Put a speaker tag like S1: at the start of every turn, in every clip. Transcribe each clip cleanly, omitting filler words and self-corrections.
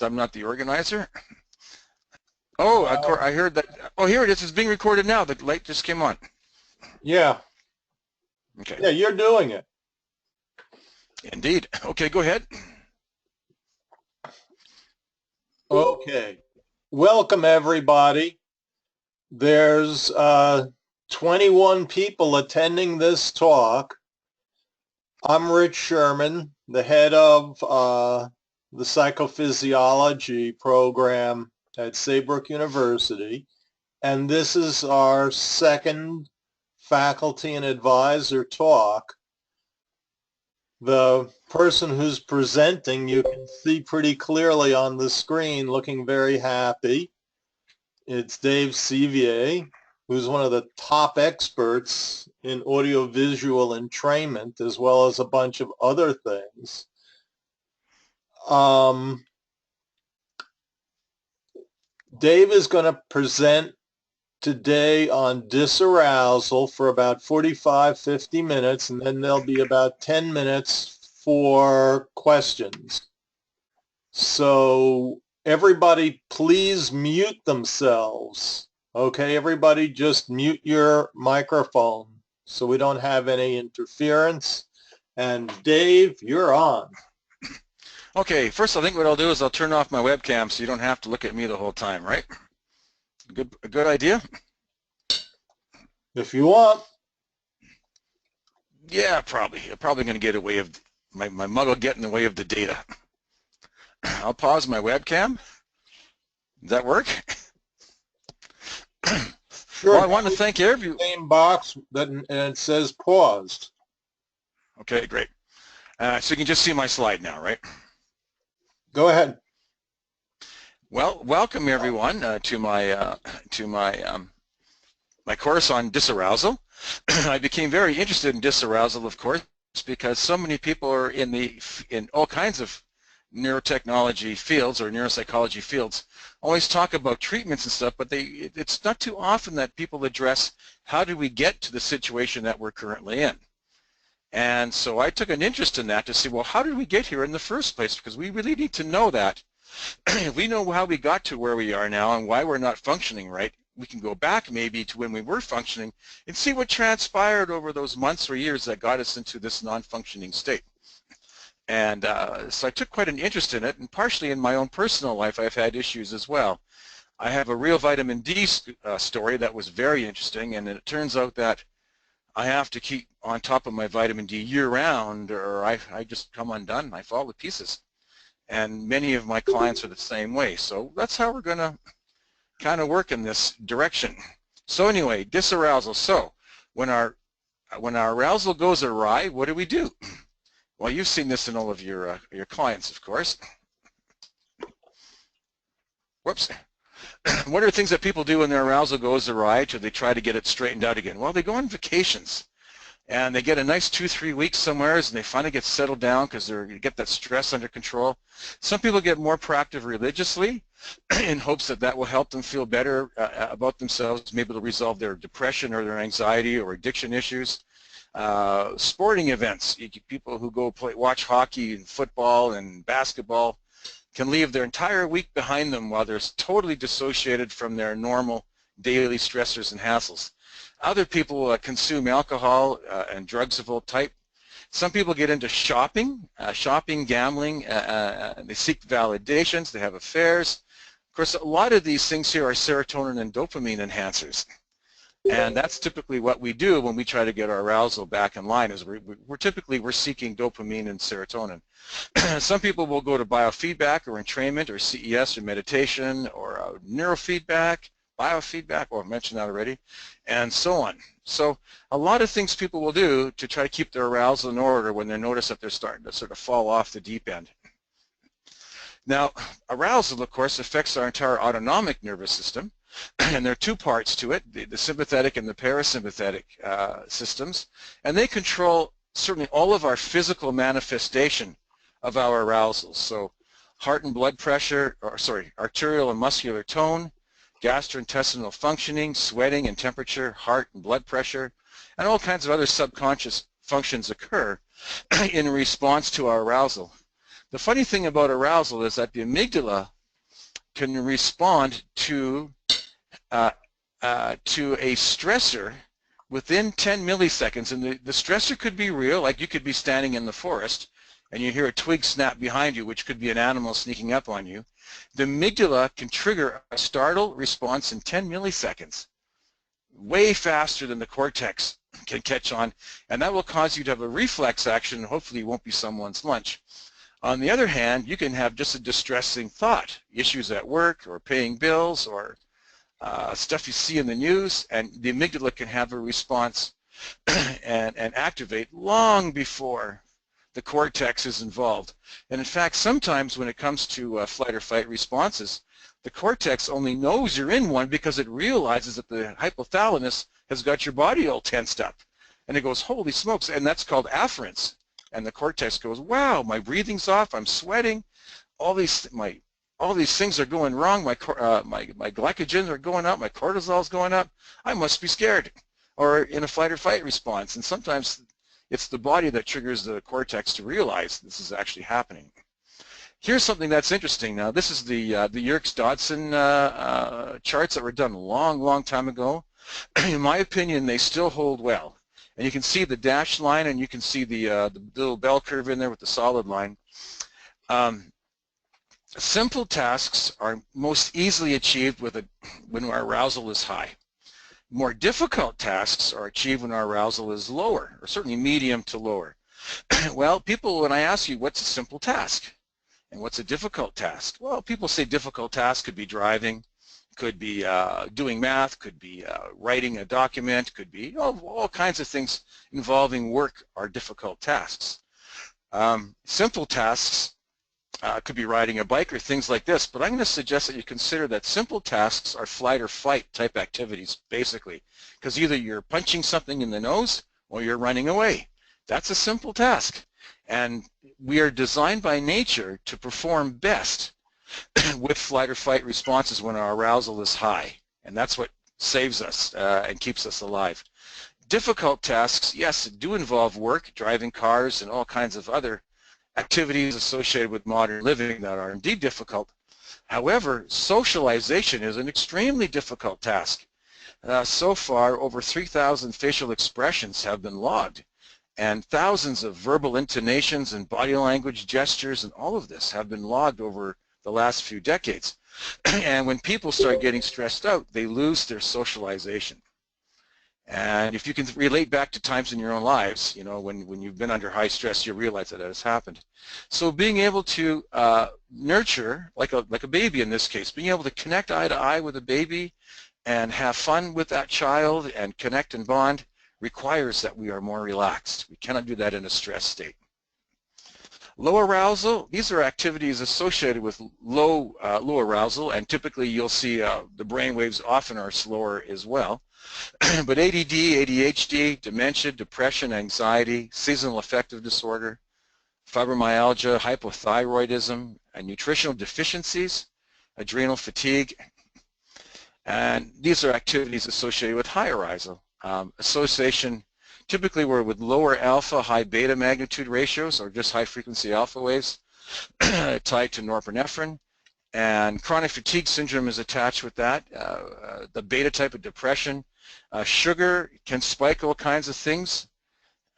S1: I'm not the organizer. Oh, I heard that. Oh, here it is. It's being recorded now. The light just came on.
S2: Yeah.
S1: Okay.
S2: Yeah, you're doing it.
S1: Indeed. Okay, go ahead.
S2: Okay. Welcome, everybody. There's 21 people attending this talk. I'm Rich Sherman, the head of the Psychophysiology program at Saybrook University, and this is our second faculty and advisor talk. The person who's presenting, you can see pretty clearly on the screen, looking very happy. It's Dave Siever, who's one of the top experts in audiovisual entrainment, as well as a bunch of other things. Dave is going to present today on dysarousal for about 45-50 minutes, and then there'll be about 10 minutes for questions. So everybody please mute themselves. Okay, everybody just mute your microphone so we don't have any interference. And Dave, you're on.
S1: Okay, first I think what I'll do is I'll turn off my webcam so you don't have to look at me the whole time, right? A good idea?
S2: If you want.
S1: Yeah, probably. I'm probably going to get away of, my mug will get in the way of the data. I'll pause my webcam. Does that work?
S2: Sure.
S1: Well, I want to thank everyone.
S2: Same box that and it says paused.
S1: Okay, great. So you can just see my slide now, right?
S2: Go ahead.
S1: Well, welcome everyone to my my course on dysarousal. I became very interested in dysarousal, of course, because so many people are in all kinds of neurotechnology fields or neuropsychology fields always talk about treatments and stuff, but it's not too often that people address how do we get to the situation that we're currently in. And so I took an interest in that to see, well, how did we get here in the first place? Because we really need to know that. If we know how we got to where we are now and why we're not functioning right, we can go back maybe to when we were functioning and see what transpired over those months or years that got us into this non-functioning state. And so I took quite an interest in it, and partially in my own personal life I've had issues as well. I have a real vitamin D story that was very interesting, and it turns out that I have to keep on top of my vitamin D year-round, or I just come undone. I fall to pieces. And many of my clients are the same way. So that's how we're going to kind of work in this direction. So anyway, dysarousal. So when our arousal goes awry, what do we do? Well, you've seen this in all of your clients, of course. Whoops. What are things that people do when their arousal goes awry till they try to get it straightened out again? Well, they go on vacations. And they get a nice 2-3 weeks somewhere, and they finally get settled down because they get that stress under control. Some people get more proactive religiously in hopes that that will help them feel better about themselves, maybe to resolve their depression or their anxiety or addiction issues. Sporting events, people who go watch hockey and football and basketball can leave their entire week behind them while they're totally dissociated from their normal daily stressors and hassles. Other people consume alcohol and drugs of all type. Some people get into shopping, gambling. They seek validations. They have affairs. Of course, a lot of these things here are serotonin and dopamine enhancers. And that's typically what we do when we try to get our arousal back in line. Is we're typically seeking dopamine and serotonin. Some people will go to biofeedback or entrainment or CES or meditation or neurofeedback, biofeedback, or I mentioned that already, and so on. So a lot of things people will do to try to keep their arousal in order when they notice that they're starting to sort of fall off the deep end. Now, arousal, of course, affects our entire autonomic nervous system, and there are two parts to it, the sympathetic and the parasympathetic systems, and they control certainly all of our physical manifestation of our arousals. So heart and blood pressure, or sorry, arterial and muscular tone, gastrointestinal functioning, sweating and temperature, heart and blood pressure, and all kinds of other subconscious functions occur in response to our arousal. The funny thing about arousal is that the amygdala can respond to a stressor within 10 milliseconds, and the stressor could be real, like you could be standing in the forest and you hear a twig snap behind you, which could be an animal sneaking up on you. The amygdala can trigger a startle response in 10 milliseconds, way faster than the cortex can catch on, and that will cause you to have a reflex action, and hopefully it won't be someone's lunch. On the other hand, you can have just a distressing thought, issues at work or paying bills or stuff you see in the news, and the amygdala can have a response and activate long before the cortex is involved. And in fact, sometimes when it comes to flight or fight responses, the cortex only knows you're in one because it realizes that the hypothalamus has got your body all tensed up. And it goes, holy smokes, and that's called afference. And the cortex goes, wow, my breathing's off, I'm sweating, all these things are going wrong, my glycogens are going up, my cortisol's going up, I must be scared, or in a flight or fight response. And sometimes it's the body that triggers the cortex to realize this is actually happening. Here's something that's interesting. Now, this is the Yerkes-Dodson charts that were done a long time ago. In my opinion, they still hold well. And you can see the dashed line, and you can see the little bell curve in there with the solid line. Simple tasks are most easily achieved when our arousal is high. More difficult tasks are achieved when our arousal is lower, or certainly medium to lower. Well, people, when I ask you what's a simple task and what's a difficult task, well, people say difficult tasks could be driving, could be doing math, could be writing a document, could be all kinds of things involving work are difficult tasks. Simple tasks could be riding a bike or things like this, but I'm going to suggest that you consider that simple tasks are flight or fight type activities, basically, because either you're punching something in the nose or you're running away. That's a simple task, and we are designed by nature to perform best with flight or fight responses when our arousal is high, and that's what saves us and keeps us alive. Difficult tasks, yes, do involve work, driving cars, and all kinds of other activities associated with modern living that are indeed difficult. However, socialization is an extremely difficult task. So far, over 3,000 facial expressions have been logged, and thousands of verbal intonations and body language gestures, and all of this have been logged over the last few decades. And when people start getting stressed out, they lose their socialization. And if you can relate back to times in your own lives, you know, when you've been under high stress, you realize that has happened. So being able to nurture, like a baby in this case, being able to connect eye to eye with a baby and have fun with that child and connect and bond requires that we are more relaxed. We cannot do that in a stress state. Low arousal, these are activities associated with low arousal, and typically you'll see the brain waves often are slower as well. But ADD, ADHD, dementia, depression, anxiety, seasonal affective disorder, fibromyalgia, hypothyroidism, and nutritional deficiencies, adrenal fatigue, and these are activities associated with high arousal. Association typically were with lower alpha, high beta magnitude ratios, or just high frequency alpha waves tied to norepinephrine. And chronic fatigue syndrome is attached with that. The beta type of depression. Sugar can spike all kinds of things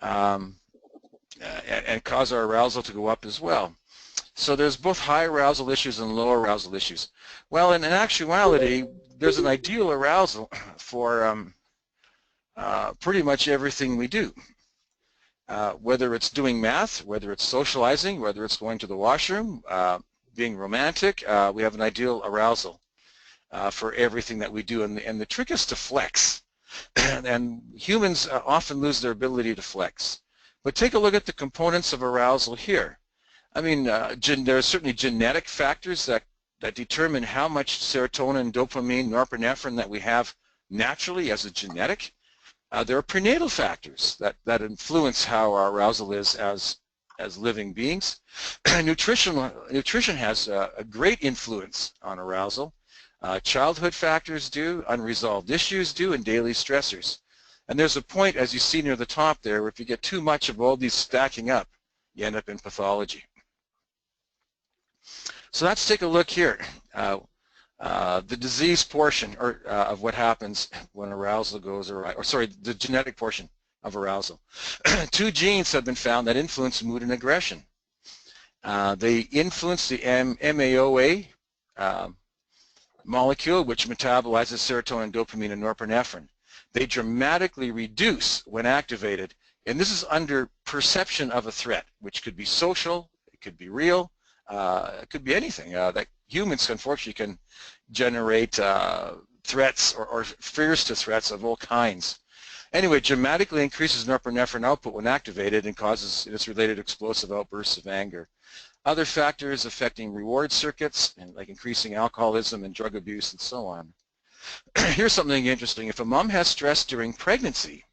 S1: and cause our arousal to go up as well. So there's both high arousal issues and low arousal issues. Well, in actuality, there's an ideal arousal for pretty much everything we do. Whether it's doing math, whether it's socializing, whether it's going to the washroom, being romantic, we have an ideal arousal for everything that we do. And the trick is to flex. And humans often lose their ability to flex. But take a look at the components of arousal here. I mean, there are certainly genetic factors that determine how much serotonin, dopamine, norepinephrine that we have naturally as a genetic. There are prenatal factors that influence how our arousal is as living beings. Nutrition has a great influence on arousal. Childhood factors do, unresolved issues do, and daily stressors. And there's a point, as you see near the top there, where if you get too much of all these stacking up, you end up in pathology. So let's take a look here. The disease portion of what happens when arousal goes awry, or sorry, the genetic portion of arousal. 2 genes have been found that influence mood and aggression. They influence the MAOA molecule, which metabolizes serotonin, dopamine, and norepinephrine. They dramatically reduce when activated, and this is under perception of a threat, which could be social, it could be real, it could be anything. That humans, unfortunately, can generate threats or fears to threats of all kinds. Anyway, dramatically increases norepinephrine output when activated and causes its related explosive outbursts of anger. Other factors affecting reward circuits, and like increasing alcoholism and drug abuse and so on. Here's something interesting. If a mom has stress during pregnancy,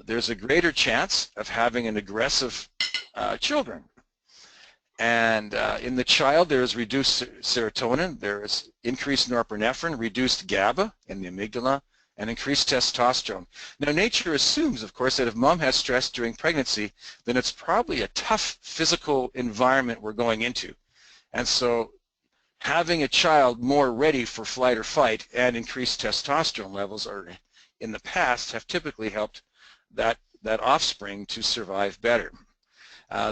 S1: there's a greater chance of having an aggressive children. And in the child, there is reduced serotonin, there is increased norepinephrine, reduced GABA in the amygdala, and increased testosterone. Now, nature assumes, of course, that if mom has stress during pregnancy, then it's probably a tough physical environment we're going into. And so having a child more ready for flight or fight and increased testosterone levels are, in the past, have typically helped that offspring to survive better.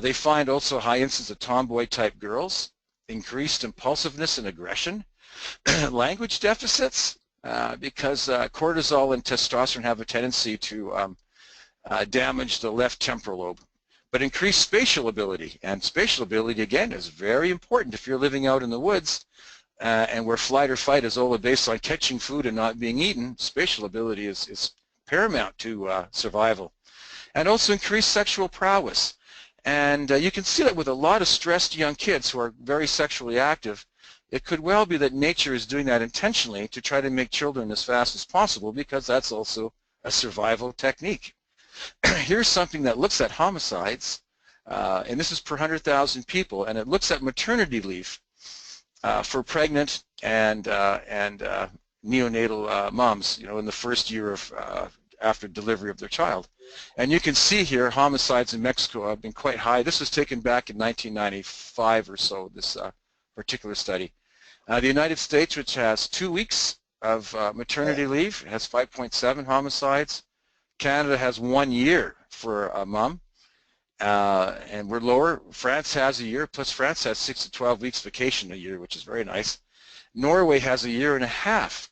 S1: They find also high incidence of tomboy-type girls, increased impulsiveness and aggression, language deficits, because cortisol and testosterone have a tendency to damage the left temporal lobe. But increased spatial ability, and spatial ability, again, is very important if you're living out in the woods and where flight or fight is all based on catching food and not being eaten. Spatial ability is paramount to survival. And also increased sexual prowess. And you can see that with a lot of stressed young kids who are very sexually active. It could well be that nature is doing that intentionally to try to make children as fast as possible, because that's also a survival technique. Here's something that looks at homicides, and this is per 100,000 people, and it looks at maternity leave for pregnant and neonatal moms, you know, in the first year of after delivery of their child. And you can see here homicides in Mexico have been quite high. This was taken back in 1995 or so, this particular study. The United States, which has 2 weeks of maternity leave, has 5.7 homicides. Canada has 1 year for a mom, and we're lower. France has a year, plus France has 6 to 12 weeks vacation a year, which is very nice. Norway has 1.5 years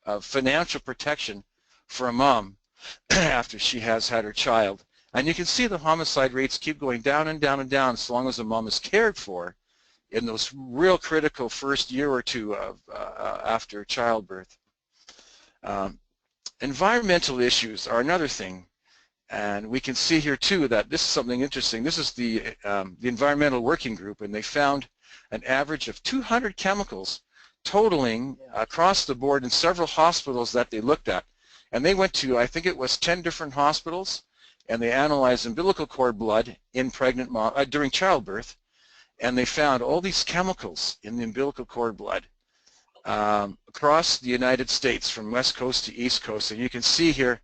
S1: of financial protection for a mom after she has had her child. And you can see the homicide rates keep going down and down and down as long as a mom is cared for in those real critical first year or two of after childbirth. Environmental issues are another thing, and we can see here too that this is something interesting. This is the environmental working group, and they found an average of 200 chemicals totaling across the board in several hospitals that they looked at. And they went to, I think it was 10 different hospitals, and they analyzed umbilical cord blood in pregnant during childbirth, and they found all these chemicals in the umbilical cord blood across the United States from West Coast to East Coast. And you can see here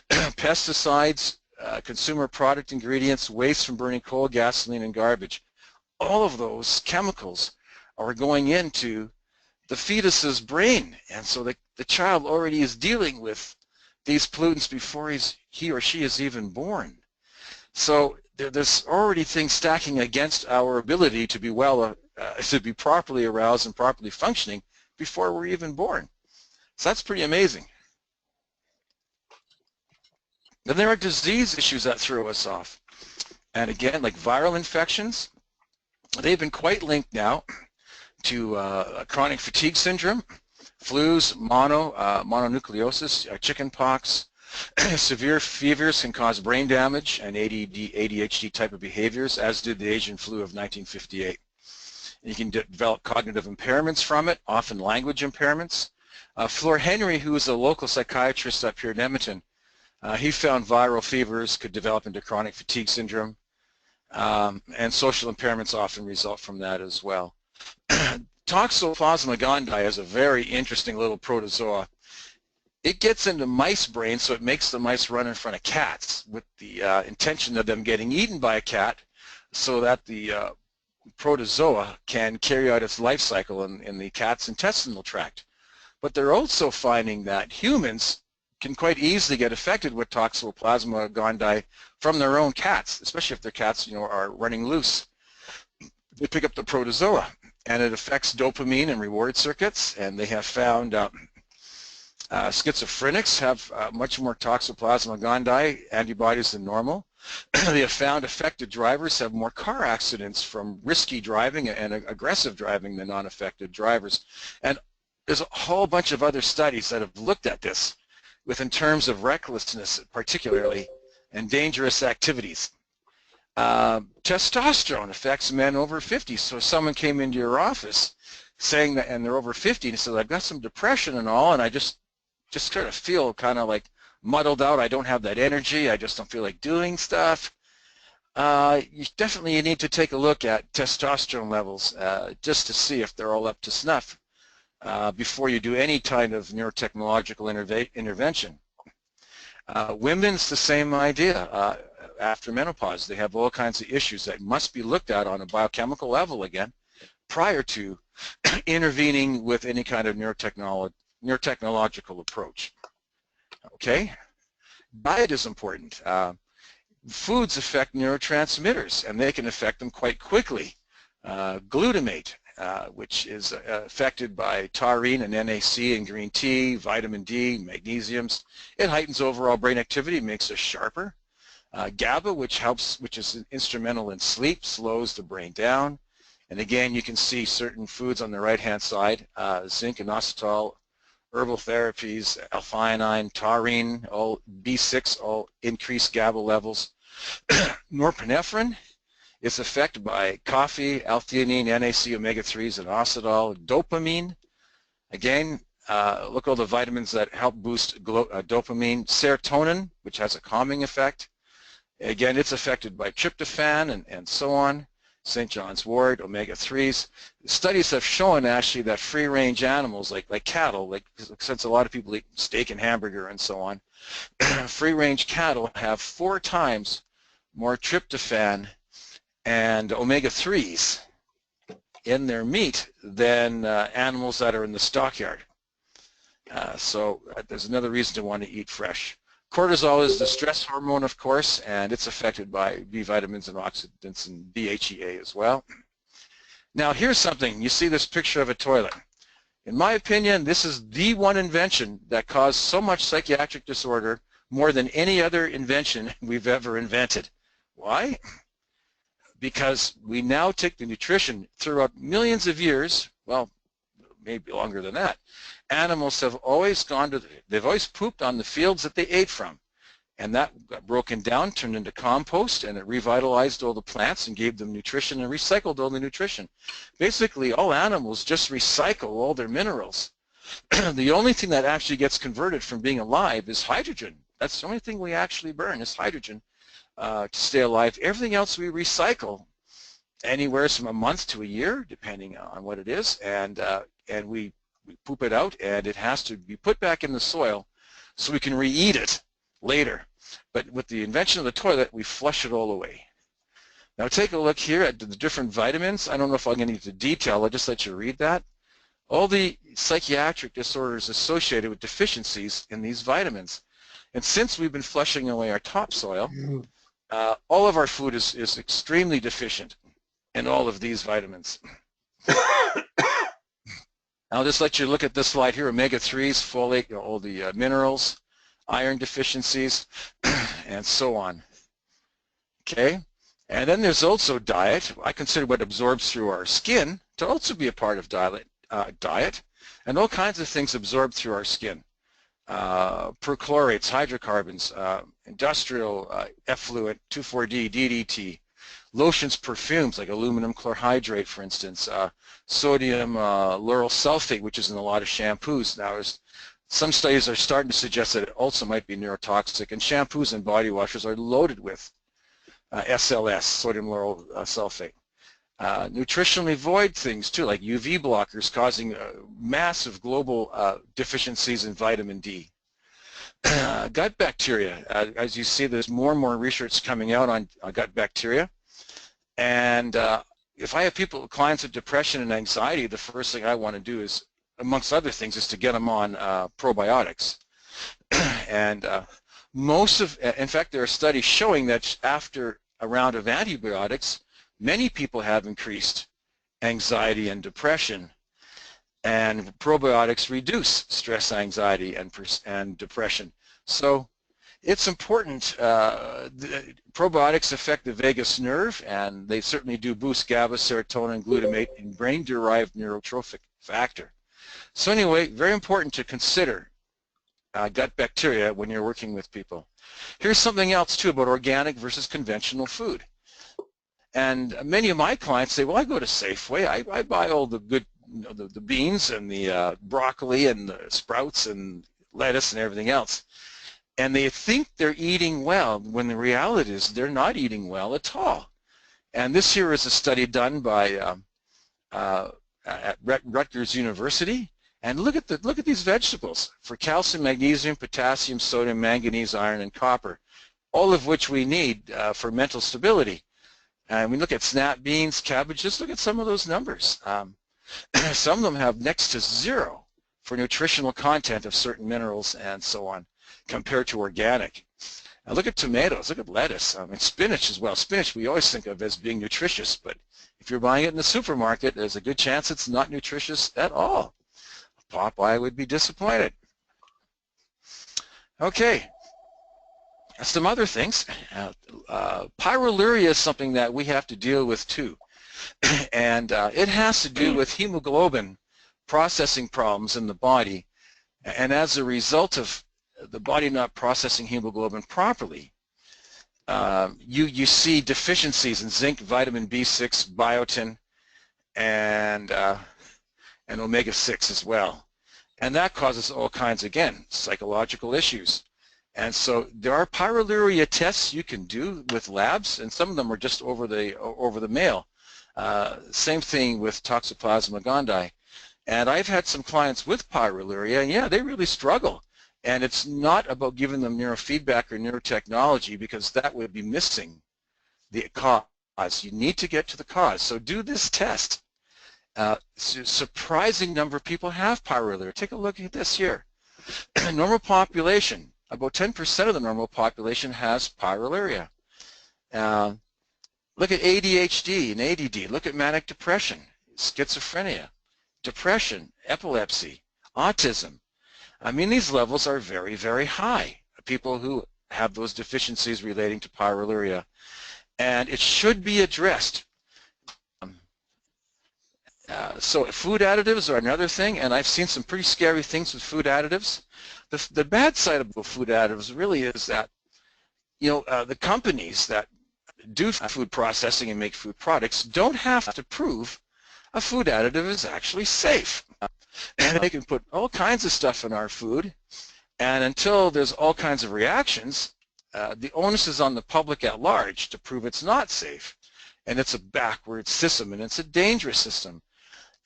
S1: pesticides, consumer product ingredients, waste from burning coal, gasoline, and garbage. All of those chemicals are going into the fetus's brain, and so the child already is dealing with these pollutants before he or she is even born. So there's already things stacking against our ability to be to be properly aroused and properly functioning before we're even born. So that's pretty amazing. Then there are disease issues that throw us off. And again, like viral infections, they've been quite linked now to chronic fatigue syndrome, flus, mononucleosis, chickenpox. Severe fevers can cause brain damage and ADHD type of behaviors, as did the Asian flu of 1958. You can develop cognitive impairments from it, often language impairments. Fleur Henry, who is a local psychiatrist up here in Edmonton, he found viral fevers could develop into chronic fatigue syndrome, and social impairments often result from that as well. Toxoplasma gondii is a very interesting little protozoa. It gets into mice brains, so it makes the mice run in front of cats with the intention of them getting eaten by a cat, so that the protozoa can carry out its life cycle in the cat's intestinal tract. But they're also finding that humans can quite easily get affected with Toxoplasma gondii from their own cats, especially if their cats, are running loose. They pick up the protozoa, and it affects dopamine and reward circuits, and they have found schizophrenics have much more Toxoplasma gondii antibodies than normal. They have found affected drivers have more car accidents from risky driving and aggressive driving than non-affected drivers. And there's a whole bunch of other studies that have looked at this in terms of recklessness particularly and dangerous activities. Testosterone affects men over 50. So if someone came into your office saying that, and they're over 50, and said, I've got some depression and all, and I just kind of feel kind of like muddled out, I don't have that energy, I just don't feel like doing stuff, you definitely need to take a look at testosterone levels just to see if they're all up to snuff before you do any kind of neurotechnological intervention. Women's the same idea. After menopause, they have all kinds of issues that must be looked at on a biochemical level again prior to intervening with any kind of neurotechnological approach. Okay? Diet is important. Foods affect neurotransmitters, and they can affect them quite quickly. Glutamate, which is affected by taurine and NAC in green tea, vitamin D, magnesiums. It heightens overall brain activity, makes us sharper. GABA, which is instrumental in sleep, slows the brain down. And again, you can see certain foods on the right-hand side, zinc, inositol, herbal therapies, L-theanine, taurine, all B6, all increased GABA levels. Norepinephrine is affected by coffee, L-theanine, NAC, omega-3s, and inositol. Dopamine, again, look at all the vitamins that help boost dopamine. Serotonin, which has a calming effect. Again, it's affected by tryptophan and so on. St. John's wort, omega-3s. Studies have shown actually that free-range animals like cattle, since a lot of people eat steak and hamburger and so on, free-range cattle have 4 times more tryptophan and omega-3s in their meat than animals that are in the stockyard. So there's another reason to want to eat fresh. Cortisol is the stress hormone, of course, and it's affected by B vitamins and oxidants and DHEA as well. Now here's something. You see this picture of a toilet. In my opinion, this is the one invention that caused so much psychiatric disorder more than any other invention we've ever invented. Why? Because we now take the nutrition throughout millions of years, well, maybe longer than that. Animals have always they've always pooped on the fields that they ate from. And that got broken down, turned into compost, and it revitalized all the plants and gave them nutrition and recycled all the nutrition. Basically, all animals just recycle all their minerals. The only thing that actually gets converted from being alive is hydrogen. That's the only thing we actually burn is hydrogen to stay alive. Everything else we recycle anywhere from a month to a year, depending on what it is, and we poop it out, and it has to be put back in the soil so we can re-eat it later. But with the invention of the toilet, we flush it all away. Now take a look here at the different vitamins. I don't know if I'll get into detail. I'll just let you read that. All the psychiatric disorders associated with deficiencies in these vitamins. And since we've been flushing away our topsoil, all of our food is extremely deficient in all of these vitamins. I'll just let you look at this slide here, omega-3s, folate, all the minerals, iron deficiencies, and so on. Okay? And then there's also diet. I consider what absorbs through our skin to also be a part of diet, and all kinds of things absorbed through our skin. Perchlorates, hydrocarbons, industrial effluent, 2,4-D, DDT, lotions, perfumes like aluminum chlorhydrate, for instance, sodium lauryl sulfate, which is in a lot of shampoos. Now, some studies are starting to suggest that it also might be neurotoxic, and shampoos and body washes are loaded with SLS, sodium lauryl sulfate. Nutritionally void things too, like UV blockers causing massive global deficiencies in vitamin D. Gut bacteria, as you see, there's more and more research coming out on gut bacteria. And if I have clients with depression and anxiety, the first thing I want to do is, amongst other things, is to get them on probiotics. And in fact, there are studies showing that after a round of antibiotics, many people have increased anxiety and depression, and probiotics reduce stress, anxiety, and depression. So it's important. Probiotics affect the vagus nerve, and they certainly do boost GABA, serotonin, glutamate, and brain-derived neurotrophic factor. So anyway, very important to consider gut bacteria when you're working with people. Here's something else too about organic versus conventional food. And many of my clients say, well, I go to Safeway, I buy all the good, the beans and the broccoli and the sprouts and lettuce and everything else. And they think they're eating well, when the reality is they're not eating well at all. And this here is a study done by at Rutgers University. And look at these vegetables for calcium, magnesium, potassium, sodium, manganese, iron, and copper, all of which we need for mental stability. And we look at snap beans, cabbages. Look at some of those numbers. Some of them have next to zero for nutritional content of certain minerals and so on, compared to organic. Now look at tomatoes, look at lettuce, and spinach as well. Spinach we always think of as being nutritious, but if you're buying it in the supermarket, there's a good chance it's not nutritious at all. Popeye would be disappointed. Okay, some other things. Pyroluria is something that we have to deal with too, and it has to do with hemoglobin processing problems in the body, and as a result of the body not processing hemoglobin properly, you see deficiencies in zinc, vitamin B6, biotin, and omega-6 as well. And that causes all kinds, again, psychological issues. And so there are pyroluria tests you can do with labs, and some of them are just over the mail. Same thing with Toxoplasma gondii. And I've had some clients with pyroluria, and yeah, they really struggle. And it's not about giving them neurofeedback or neurotechnology, because that would be missing the cause. You need to get to the cause. So do this test. Surprising number of people have pyroluria. Take a look at this here. Normal population, about 10% of the normal population has pyroluria. Look at ADHD and ADD. Look at manic depression, schizophrenia, depression, epilepsy, autism. I mean, these levels are very, very high, people who have those deficiencies relating to pyroluria. And it should be addressed. So food additives are another thing, and I've seen some pretty scary things with food additives. The bad side about food additives really is that, you know, the companies that do food processing and make food products don't have to prove a food additive is actually safe. And they can put all kinds of stuff in our food, and until there's all kinds of reactions, the onus is on the public at large to prove it's not safe. And it's a backwards system, and it's a dangerous system.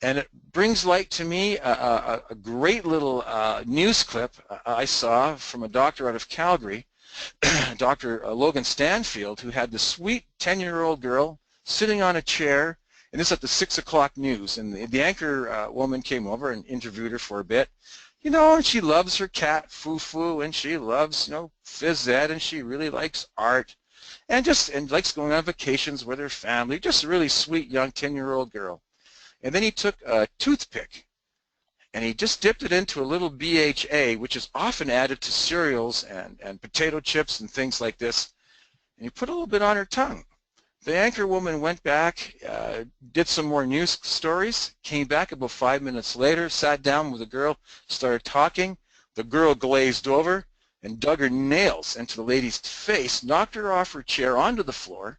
S1: And it brings light to me a great little news clip I saw from a doctor out of Calgary, Dr. Logan Stanfield, who had this sweet 10-year-old girl sitting on a chair, and this is at the 6 o'clock news, and the anchor woman came over and interviewed her for a bit. You know, and she loves her cat, Foo-Foo, and she loves, you know, phys ed, and she really likes art, and likes going on vacations with her family. Just a really sweet young 10-year-old girl. And then he took a toothpick, and he just dipped it into a little BHA, which is often added to cereals and potato chips and things like this, and he put a little bit on her tongue. The anchor woman went back, did some more news stories, came back about 5 minutes later, sat down with the girl, started talking. The girl glazed over and dug her nails into the lady's face, knocked her off her chair onto the floor,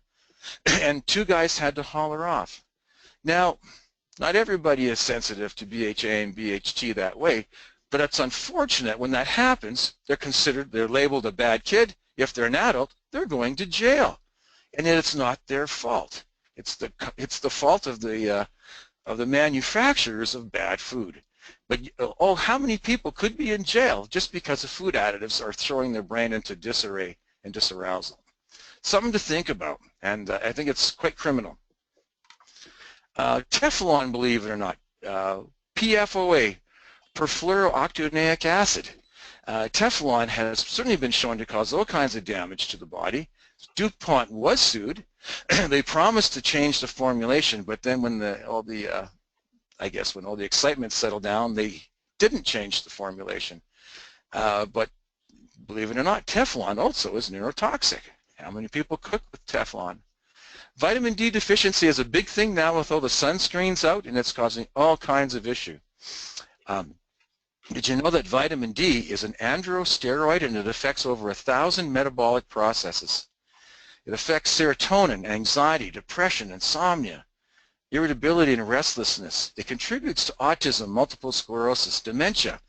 S1: and two guys had to haul her off. Now, not everybody is sensitive to BHA and BHT that way, but it's unfortunate when that happens. They're labeled a bad kid. If they're an adult, they're going to jail. And yet it's not their fault. It's the fault of the manufacturers of bad food. But oh, how many people could be in jail just because of food additives are throwing their brain into disarray and disarousal? Something to think about, and I think it's quite criminal. Teflon, believe it or not, PFOA, perfluorooctanoic acid. Teflon has certainly been shown to cause all kinds of damage to the body. DuPont was sued. They promised to change the formulation, but then when all the excitement settled down, they didn't change the formulation. But believe it or not, Teflon also is neurotoxic. How many people cook with Teflon? Vitamin D deficiency is a big thing now with all the sunscreens out, and it's causing all kinds of issues. Did you know that vitamin D is an androsteroid and it affects over 1,000 metabolic processes? It affects serotonin, anxiety, depression, insomnia, irritability, and restlessness. It contributes to autism, multiple sclerosis, dementia.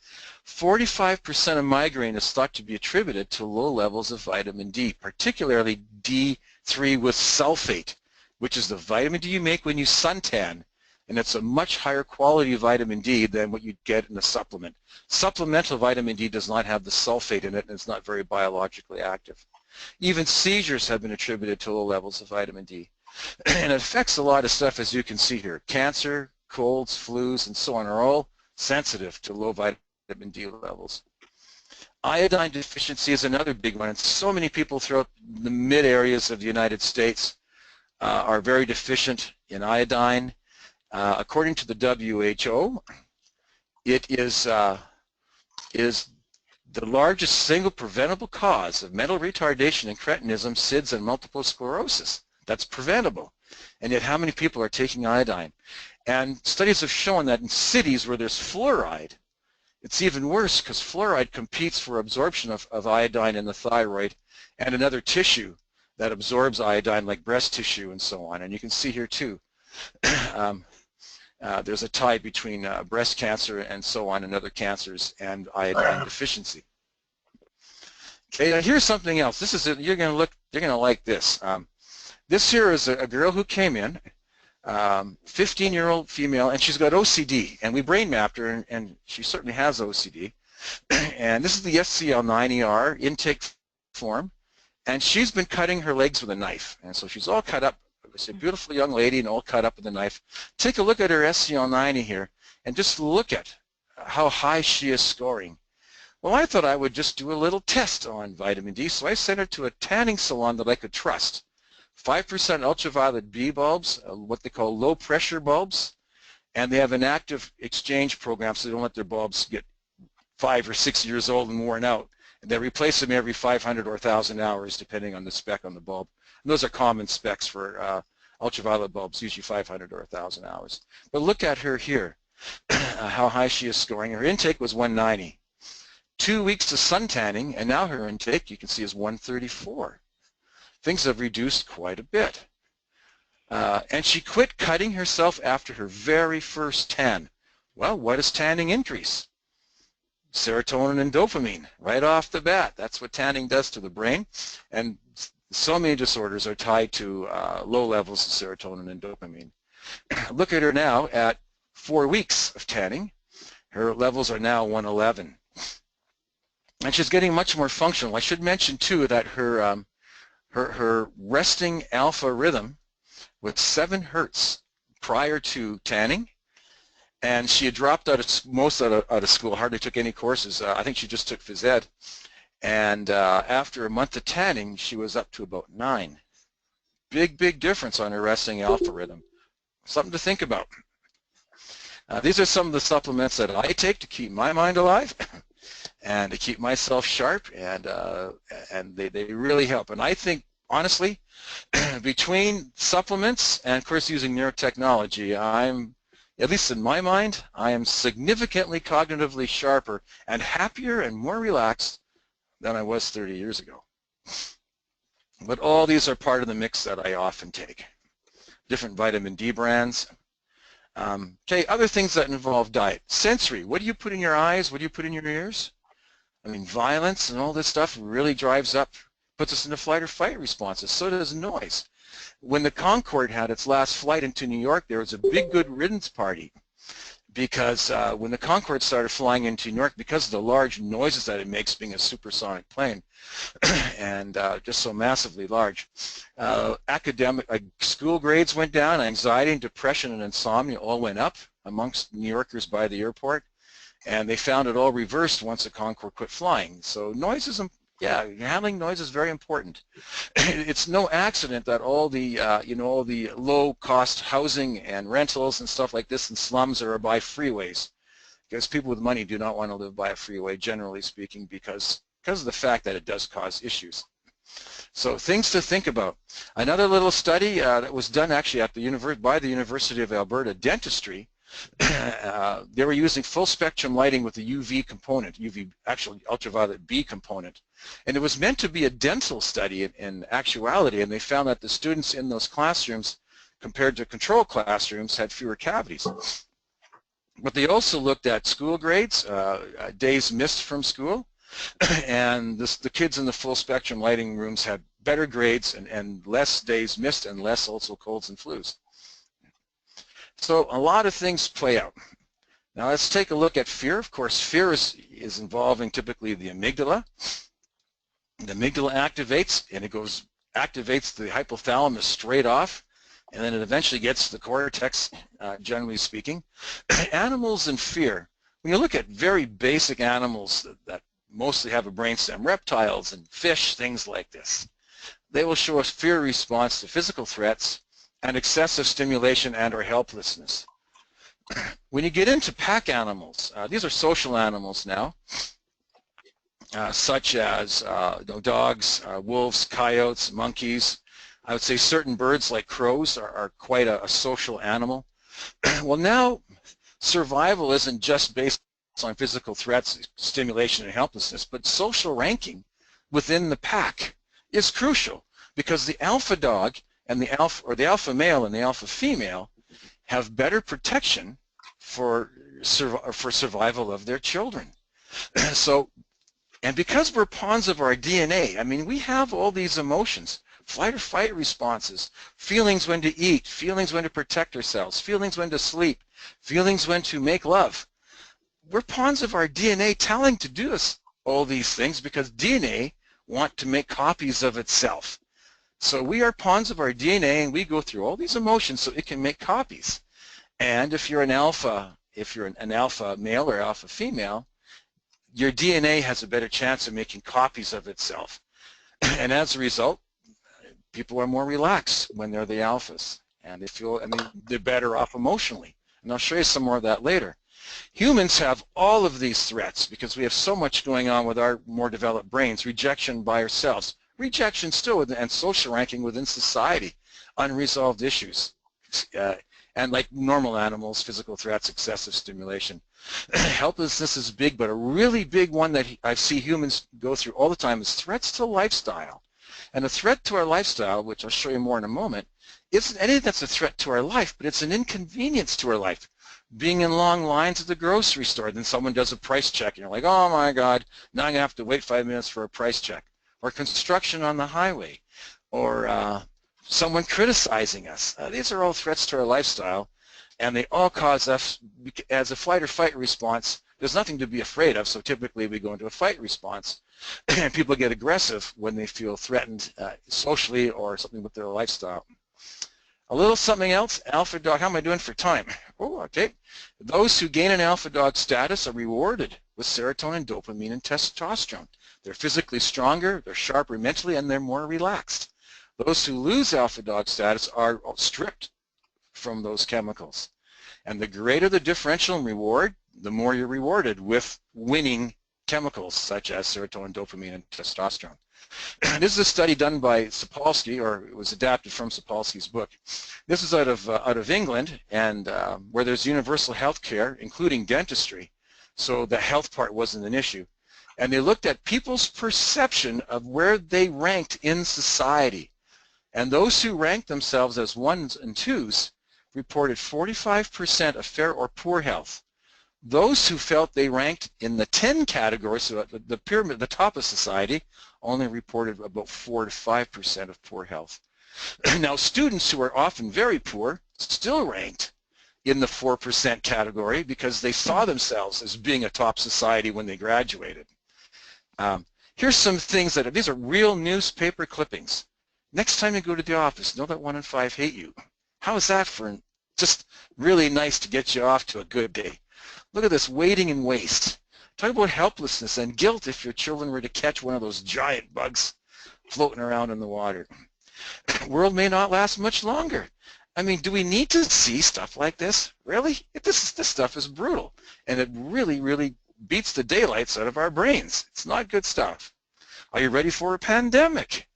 S1: 45% of migraine is thought to be attributed to low levels of vitamin D, particularly D3 with sulfate, which is the vitamin D you make when you suntan, and it's a much higher quality of vitamin D than what you'd get in a supplement. Supplemental vitamin D does not have the sulfate in it, and it's not very biologically active. Even seizures have been attributed to low levels of vitamin D. And it affects a lot of stuff, as you can see here. Cancer, colds, flus, and so on are all sensitive to low vitamin D levels. Iodine deficiency is another big one, and so many people throughout the mid areas of the United States are very deficient in iodine. According to the WHO, it is the largest single preventable cause of mental retardation and cretinism, SIDS, and multiple sclerosis. That's preventable. And yet how many people are taking iodine? And studies have shown that in cities where there's fluoride, it's even worse because fluoride competes for absorption of iodine in the thyroid and another tissue that absorbs iodine, like breast tissue and so on. And you can see here too, there's a tie between breast cancer and so on and other cancers and iodine deficiency. Okay, now here's something else. This is you're going to like this. This here is a girl who came in, 15-year-old female, and she's got OCD, and we brain mapped her, and she certainly has OCD. And this is the SCL9ER intake form, and she's been cutting her legs with a knife, and so she's all cut up. It's a beautiful young lady and all cut up with a knife. Take a look at her SCL90 here, and just look at how high she is scoring. Well, I thought I would just do a little test on vitamin D, so I sent her to a tanning salon that I could trust. 5% ultraviolet B bulbs, what they call low pressure bulbs, and they have an active exchange program so they don't let their bulbs get 5 or 6 years old and worn out. And they replace them every 500 or 1,000 hours depending on the spec on the bulb. And those are common specs for ultraviolet bulbs, usually 500 or 1,000 hours. But look at her here, how high she is scoring. Her intake was 190. 2 weeks of sun tanning, and now her intake, you can see, is 134. Things have reduced quite a bit. And she quit cutting herself after her very first tan. Well, what does tanning increase? Serotonin and dopamine, right off the bat. That's what tanning does to the brain. And so many disorders are tied to low levels of serotonin and dopamine. Look at her now at 4 weeks of tanning. Her levels are now 111. And she's getting much more functional. I should mention, too, that her resting alpha rhythm was 7 hertz prior to tanning, and she had dropped out of school, hardly took any courses. I think she just took phys ed, and after a month of tanning, she was up to about 9. Big difference on her resting alpha rhythm. Something to think about. These are some of the supplements that I take to keep my mind alive and to keep myself sharp, and they really help. And I think, honestly, between supplements and, of course, using neurotechnology, at least in my mind, I am significantly cognitively sharper and happier and more relaxed than I was 30 years ago. But all these are part of the mix that I often take. Different vitamin D brands. Okay, other things that involve diet. Sensory. What do you put in your eyes? What do you put in your ears? I mean, violence and all this stuff really drives up, puts us into flight or fight responses. So does noise. When the Concorde had its last flight into New York, there was a big good riddance party. because when the Concorde started flying into New York, because of the large noises that it makes being a supersonic plane, and just so massively large, academic school grades went down, anxiety and depression and insomnia all went up amongst New Yorkers by the airport, and they found it all reversed once the Concorde quit flying. So noise is, yeah, handling noise is very important. It's no accident that all the all the low-cost housing and rentals and stuff like this in slums are by freeways, because people with money do not want to live by a freeway, generally speaking, because of the fact that it does cause issues. So things to think about. Another little study that was done actually at the by the University of Alberta Dentistry. They were using full spectrum lighting with the UV component, actually ultraviolet B component, and it was meant to be a dental study in actuality, and they found that the students in those classrooms compared to control classrooms had fewer cavities. But they also looked at school grades, days missed from school, and the kids in the full spectrum lighting rooms had better grades and less days missed and less also colds and flus. So a lot of things play out. Now let's take a look at fear. Of course, fear is involving typically the amygdala. The amygdala activates, and it activates the hypothalamus straight off, and then it eventually gets the cortex, generally speaking. Animals in fear, when you look at very basic animals that mostly have a brainstem, reptiles and fish, things like this, they will show a fear response to physical threats and excessive stimulation and or helplessness. When you get into pack animals, these are social animals now, such as dogs, wolves, coyotes, monkeys. I would say certain birds like crows are quite a social animal. Well, now survival isn't just based on physical threats, stimulation, and helplessness, but social ranking within the pack is crucial, because the alpha dog and the alpha male and the alpha female have better protection for survival of their children. So, and because we're pawns of our DNA, I mean, we have all these emotions, flight or fight responses, feelings when to eat, feelings when to protect ourselves, feelings when to sleep, feelings when to make love. We're pawns of our DNA telling to do all these things because DNA want to make copies of itself. So we are pawns of our DNA, and we go through all these emotions so it can make copies. And if you're an alpha male or alpha female, your DNA has a better chance of making copies of itself. And as a result, people are more relaxed when they're the alphas, and they feel, I mean, they're better off emotionally. And I'll show you some more of that later. Humans have all of these threats because we have so much going on with our more developed brains. Rejection by ourselves, rejection still, and social ranking within society, unresolved issues, and like normal animals, physical threats, excessive stimulation. Helplessness is big, but a really big one that I see humans go through all the time is threats to lifestyle. And a threat to our lifestyle, which I'll show you more in a moment, isn't anything that's a threat to our life, but it's an inconvenience to our life. Being in long lines at the grocery store, then someone does a price check, and you're like, oh my God, now I'm going to have to wait 5 minutes for a price check. Or construction on the highway, or someone criticizing us. These are all threats to our lifestyle, and they all cause us, as a flight or fight response, there's nothing to be afraid of, so typically we go into a fight response, and people get aggressive when they feel threatened socially or something with their lifestyle. A little something else, alpha dog, how am I doing for time? Oh, okay. Those who gain an alpha dog status are rewarded with serotonin, dopamine, and testosterone. They're physically stronger, they're sharper mentally, and they're more relaxed. Those who lose alpha dog status are stripped from those chemicals. And the greater the differential in reward, the more you're rewarded with winning chemicals such as serotonin, dopamine, and testosterone. This is a study done by Sapolsky, or it was adapted from Sapolsky's book. This is out of England, and where there's universal health care, including dentistry, so the health part wasn't an issue. And they looked at people's perception of where they ranked in society. And those who ranked themselves as ones and twos reported 45% of fair or poor health. Those who felt they ranked in the 10 categories, so at the pyramid, the top of society, only reported about 4 to 5% of poor health. Now, students who are often very poor still ranked in the 4% category because they saw themselves as being a top society when they graduated. Here's some things these are real newspaper clippings. Next time you go to the office, know that 1 in 5 hate you. How is that for just really nice to get you off to a good day? Look at this, waiting and waste. Talk about helplessness and guilt if your children were to catch one of those giant bugs floating around in the water. The world may not last much longer. I mean, do we need to see stuff like this? Really? This stuff is brutal, and it really, really beats the daylights out of our brains. It's not good stuff. Are you ready for a pandemic?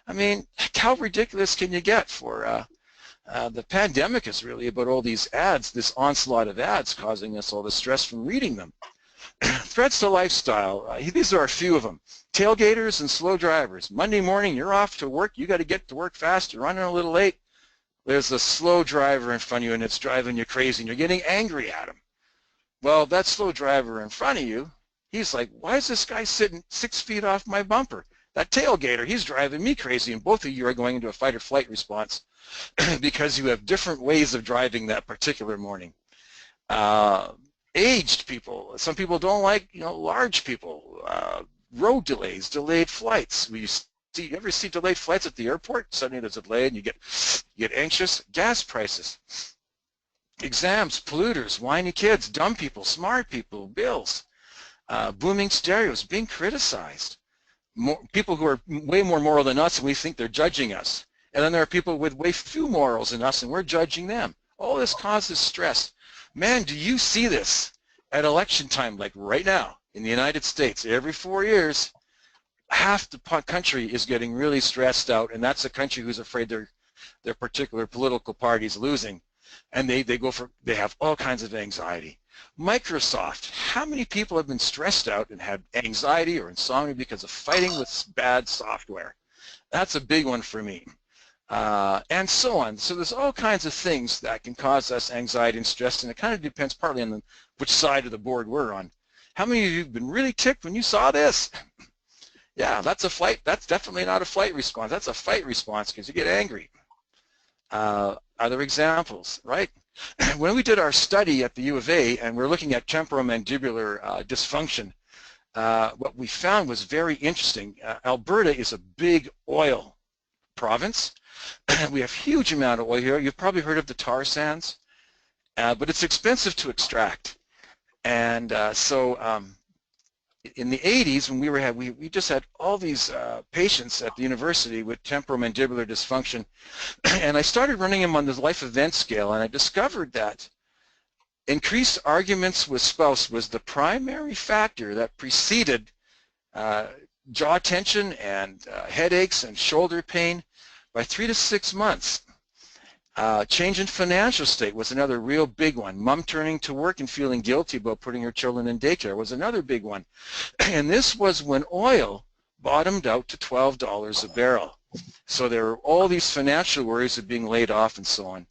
S1: I mean, how ridiculous can you get for the pandemic is really about all these ads, this onslaught of ads causing us all the stress from reading them. Threats to lifestyle, these are a few of them. Tailgaters and slow drivers. Monday morning, you're off to work, you got to get to work fast, you're running a little late. There's a slow driver in front of you and it's driving you crazy and you're getting angry at him. Well, that slow driver in front of you, he's like, why is this guy sitting 6 feet off my bumper? That tailgater, he's driving me crazy, and both of you are going into a fight or flight response because you have different ways of driving that particular morning. Aged people, some people don't like, large people. Road delays, delayed flights. You ever see delayed flights at the airport? Suddenly there's a delay and you get anxious. Gas prices, exams, polluters, whiny kids, dumb people, smart people, bills, booming stereos, being criticized. People who are way more moral than us and we think they're judging us. And then there are people with way few morals than us and we're judging them. All this causes stress. Man, do you see this at election time, like right now in the United States? Every 4 years, half the country is getting really stressed out, and that's a country who's afraid their particular political party's losing. And they have all kinds of anxiety. Microsoft, how many people have been stressed out and had anxiety or insomnia because of fighting with bad software? That's a big one for me. And so on. So there's all kinds of things that can cause us anxiety and stress, and it kind of depends partly on which side of the board we're on. How many of you have been really ticked when you saw this? Yeah, that's a flight. That's definitely not a flight response. That's a fight response because you get angry. Other examples, right? When we did our study at the U of A and we're looking at temporomandibular dysfunction, what we found was very interesting. Alberta is a big oil province. We have huge amount of oil here. You've probably heard of the tar sands, but it's expensive to extract. And so in the 80s, when we just had all these patients at the university with temporomandibular dysfunction, and I started running them on the life event scale, and I discovered that increased arguments with spouse was the primary factor that preceded jaw tension and headaches and shoulder pain by 3 to 6 months. Change in financial state was another real big one. Mom turning to work and feeling guilty about putting her children in daycare was another big one. And this was when oil bottomed out to $12 a barrel. So there were all these financial worries of being laid off and so on.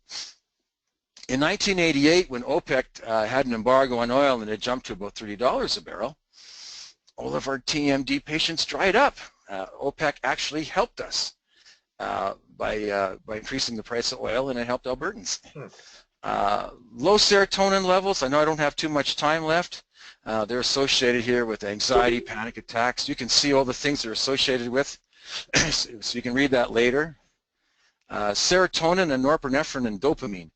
S1: In 1988, when OPEC had an embargo on oil and it jumped to about $30 a barrel, all of our TMD patients dried up. OPEC actually helped us by increasing the price of oil, and it helped Albertans. Low serotonin levels, I know I don't have too much time left. They're associated here with anxiety, panic attacks. You can see all the things they're associated with, so you can read that later. Serotonin and norepinephrine and dopamine.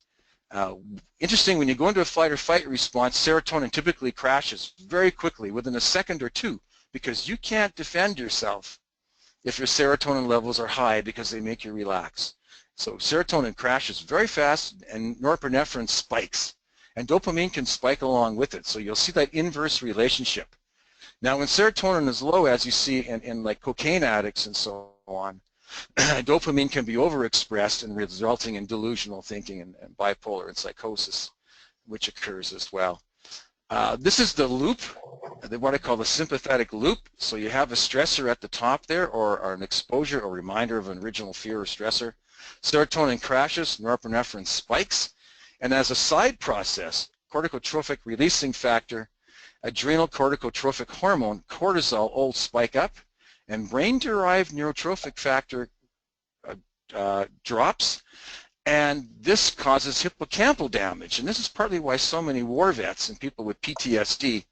S1: Interesting, when you go into a flight or fight response, serotonin typically crashes very quickly, within a second or two, because you can't defend yourself if your serotonin levels are high because they make you relax. So serotonin crashes very fast and norepinephrine spikes. And dopamine can spike along with it. So you'll see that inverse relationship. Now when serotonin is low, as you see in like cocaine addicts and so on, dopamine can be overexpressed and resulting in delusional thinking and bipolar and psychosis, which occurs as well. This is the loop, what I call the sympathetic loop. So you have a stressor at the top there, or an exposure or reminder of an original fear or stressor. Serotonin crashes, norepinephrine spikes, and as a side process, corticotrophic releasing factor, adrenal corticotrophic hormone, cortisol, all spike up, and brain-derived neurotrophic factor drops, And this causes hippocampal damage. And this is partly why so many war vets and people with PTSD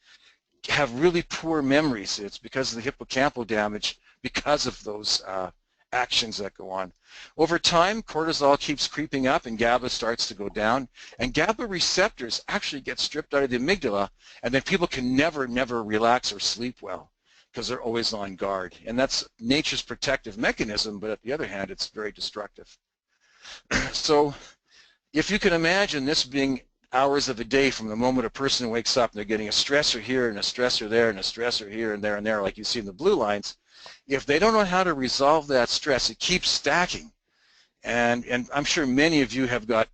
S1: have really poor memories. It's because of the hippocampal damage, because of those actions that go on. Over time, cortisol keeps creeping up and GABA starts to go down. And GABA receptors actually get stripped out of the amygdala, and then people can never relax or sleep well because they're always on guard. And that's nature's protective mechanism, but on the other hand, it's very destructive. So if you can imagine this being hours of a day from the moment a person wakes up and they're getting a stressor here and a stressor there and a stressor here and there, like you see in the blue lines, if they don't know how to resolve that stress, it keeps stacking. And I'm sure many of you have got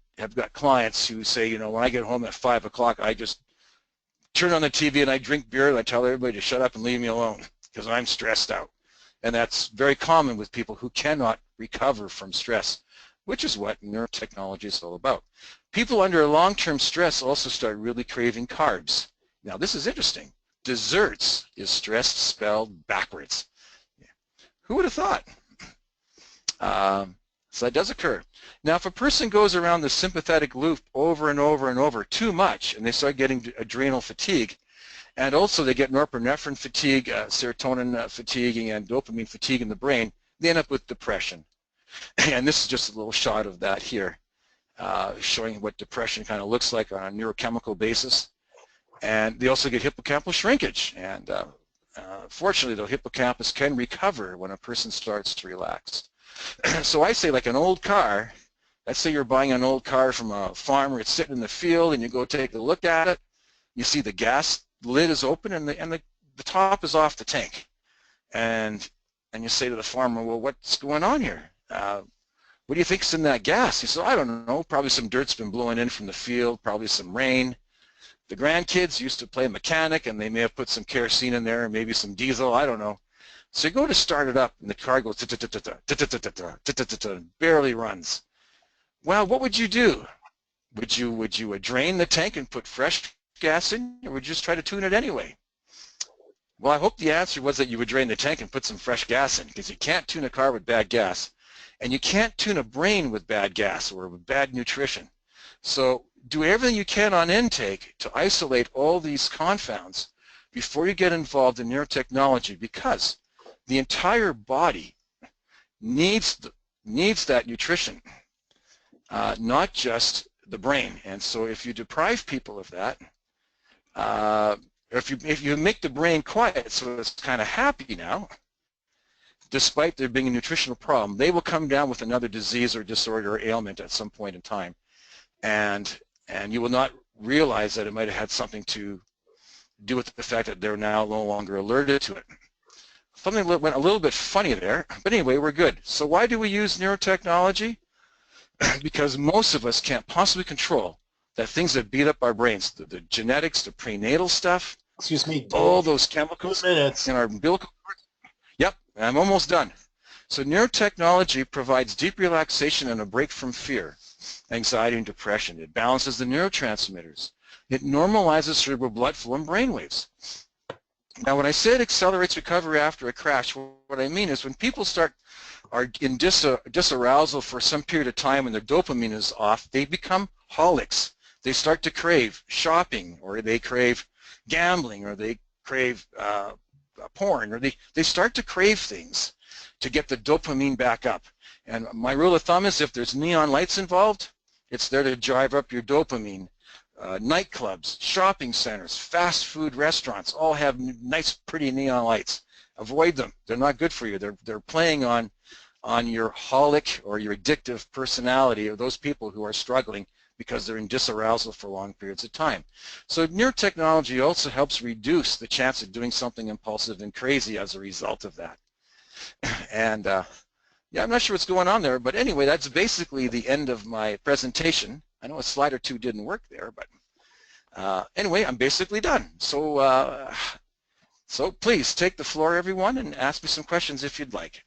S1: clients who say, you know, when I get home at 5 o'clock, I just turn on the TV and I drink beer and I tell everybody to shut up and leave me alone because I'm stressed out. And that's very common with people who cannot recover from stress, which is what neurotechnology is all about. People under long-term stress also start really craving carbs. Now this is interesting. Desserts is stress spelled backwards. Who would have thought? So that does occur. Now if a person goes around the sympathetic loop over and over and over too much and they start getting adrenal fatigue, and also they get norepinephrine fatigue, serotonin fatigue, and dopamine fatigue in the brain, they end up with depression. And this is just a little shot of that here, showing what depression kind of looks like on a neurochemical basis. And they also get hippocampal shrinkage. And fortunately, the hippocampus can recover when a person starts to relax. So I say, like an old car, let's say you're buying an old car from a farmer, it's sitting in the field, and you go take a look at it, you see the gas lid is open and the top is off the tank. And you say to the farmer, well, what's going on here? What do you think's in that gas? He says, I don't know, probably some dirt's been blowing in from the field, probably some rain. The grandkids used to play mechanic and they may have put some kerosene in there and maybe some diesel, I don't know. So you go to start it up and the car goes barely runs. Well, what would you do? Would you drain the tank and put fresh gas in, or would you just try to tune it anyway? Well, I hope the answer was that you would drain the tank and put some fresh gas in, because you can't tune a car with bad gas. And you can't tune a brain with bad gas or with bad nutrition. So do everything you can on intake to isolate all these confounds before you get involved in neurotechnology, because the entire body needs that nutrition, not just the brain. And so if you deprive people of that, or if you make the brain quiet so it's kind of happy now, despite there being a nutritional problem, they will come down with another disease or disorder or ailment at some point in time. And you will not realize that it might have had something to do with the fact that they're now no longer alerted to it. Something went a little bit funny there, but anyway, we're good. So why do we use neurotechnology? Because most of us can't possibly control that things that beat up our brains, the genetics, the prenatal stuff,
S2: Excuse me,
S1: all those chemicals in our umbilical cord. Yep, I'm almost done. So neurotechnology provides deep relaxation and a break from fear, anxiety, and depression. It balances the neurotransmitters. It normalizes cerebral blood flow and brain waves. Now, when I say it accelerates recovery after a crash, what I mean is when people are in dysarousal for some period of time and their dopamine is off, they become holics. They start to crave shopping, or they crave gambling, or they crave porn, or they start to crave things to get the dopamine back up. And my rule of thumb is if there's neon lights involved, it's there to drive up your dopamine. Nightclubs, shopping centers, fast food restaurants all have nice, pretty neon lights. Avoid them. They're not good for you. They're playing on your holic or your addictive personality of those people who are struggling because they're in dysarousal for long periods of time. So neurotechnology also helps reduce the chance of doing something impulsive and crazy as a result of that. And yeah, I'm not sure what's going on there, but anyway, that's basically the end of my presentation. I know a slide or two didn't work there, but anyway, I'm basically done. So, so please take the floor, everyone, and ask me some questions if you'd like.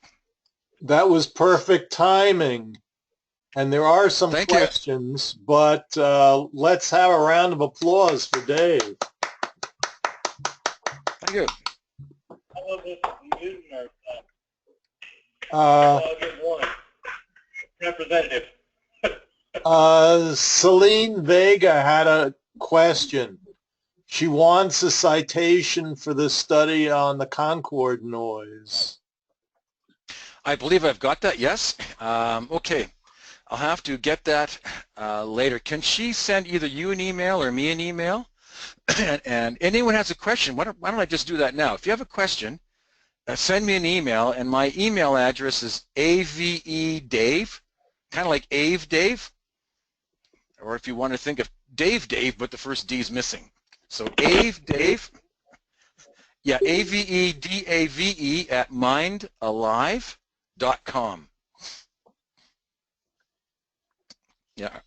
S2: That was perfect timing. And there are some
S1: Thank
S2: questions, but let's have a round of applause for Dave.
S1: Thank you.
S3: How was this muting or I'll get one representative.
S2: Celine Vega had a question. She wants a citation for the study on the Concord noise.
S1: I believe I've got that, yes. Okay, I'll have to get that later. Can she send either you an email or me an email? And anyone has a question, why don't I just do that now? If you have a question, send me an email, and my email address is AVEDave, kind of like Ave Dave, or if you want to think of Dave, but the first D is missing. So Ave Dave, yeah, AVEDAVE at mindalive.com. Yeah.